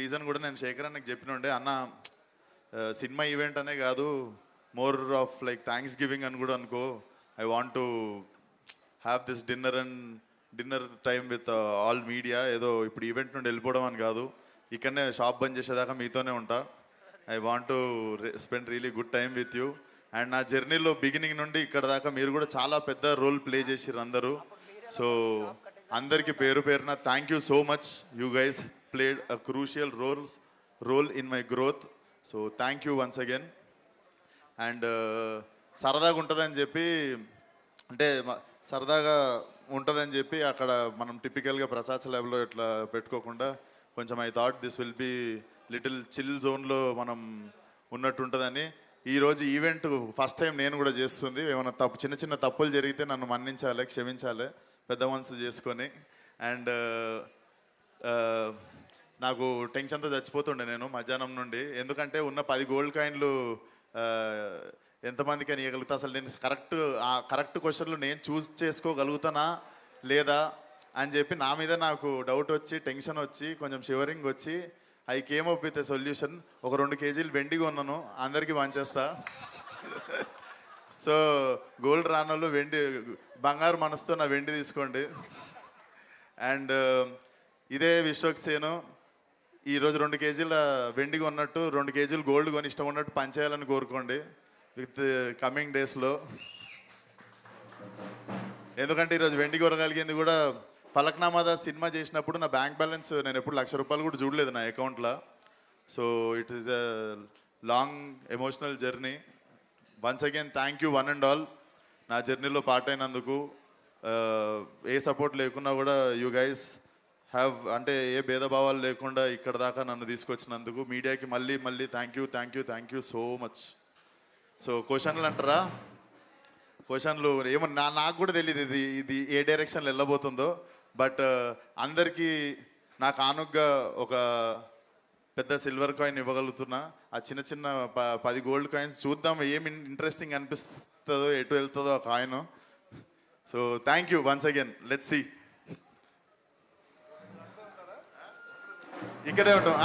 Reason కూడా నేను శేఖర్ అన్నకి చెప్పినండే అన్న సినిమా ఈవెంట్ అనే కాదు, more of like thanks giving అని కూడా అనుకో. I want to have this dinner time with all media. ఏదో ఇప్పుడు ఈవెంట్ నుండి వెళ్ళిపోవడం అని కాదు, ఇక్కడనే షాప్ బంద్ చేసేదాకా మీతోనే ఉంటా. I want to spend really good time with you. And నా జర్నీలో బిగినింగ్ నుండి ఇక్కడ దాకా మీరు కూడా చాలా పెద్ద రోల్ ప్లే చేసిర్రు అందరూ. సో అందరికీ పేరు పేరున thank you so much. You guys played a crucial role in my growth. So thank you once again. And సరదాగా ఉంటుందని చెప్పి, అంటే సరదాగా ఉంటుందని చెప్పి అక్కడ మనం టిపికల్గా ప్రసాద్ ల్యాబ్లో ఇట్లా పెట్టుకోకుండా కొంచెం I thought this will be little chill జోన్లో మనం ఉన్నట్టు ఉంటుందని. ఈరోజు ఈవెంట్ ఫస్ట్ టైం నేను కూడా చేస్తుంది. ఏమైనా చిన్న చిన్న తప్పులు జరిగితే నన్ను మన్నించాలి, క్షమించాలి పెద్ద మనసు చేసుకొని. అండ్ నాకు టెన్షన్తో చచ్చిపోతుండే నేను మధ్యాహ్నం నుండి, ఎందుకంటే ఉన్న 10 గోల్డ్ కాయిన్లు ఎంతమందికి అని ఇవ్వగలుగుతా. అసలు నేను కరెక్ట్ క్వశ్చన్లు నేను చూస్ చేసుకోగలుగుతానా లేదా అని చెప్పి నా మీద నాకు డౌట్ వచ్చి, టెన్షన్ వచ్చి, కొంచెం షివరింగ్ వచ్చి I came up with a solution. ఒక 2 కేజీలు వెండి కొన్నాను, అందరికీ పంచేస్తా. సో గోల్డ్ రానోళ్ళు వెండి, బంగారు మనసుతో నా వెండి తీసుకోండి. అండ్ ఇదే విశ్వక్ సేను ఈరోజు 2 కేజీల వెండి కొన్నట్టు 2 కేజీలు గోల్డ్ కొని ఇష్టం ఉన్నట్టు పనిచేయాలని కోరుకోండి విత్ కమింగ్ డేస్లో. ఎందుకంటే ఈరోజు వెండి కొనగలిగింది కూడా ఫలక్నామా సినిమా చేసినప్పుడు నా బ్యాంక్ బ్యాలెన్స్ నేను ఎప్పుడు ₹1,00,000 కూడా చూడలేదు నా అకౌంట్లో. So it is a long emotional journey. Once again thank you one and all. నా జర్నీలో పార్ట్ అయినందుకు. ఏ సపోర్ట్ లేకున్నా కూడా యూ గైస్ హ్యావ్, అంటే ఏ భేదభావాలు లేకుండా ఇక్కడ దాకా నన్ను తీసుకొచ్చినందుకు మీడియాకి మళ్ళీ thank you so much. So క్వశ్చన్లు అంటారా? క్వశ్చన్లు ఏమో నాకు కూడా తెలియదు ఇది ఏ డైరెక్షన్లో వెళ్ళబోతుందో. బట్ అందరికీ నాకు కానుగ్గా ఒక పెద్ద సిల్వర్ కాయిన్ ఇవ్వగలుగుతున్నా. ఆ చిన్న 10 గోల్డ్ కాయిన్స్ చూద్దాం ఏమి ఇంట్రెస్టింగ్ అనిపిస్తుందో, ఎటు వెళ్తుందో ఆ coin. So thank you once again. Let's see. ఇక్కడే ఉంటాం.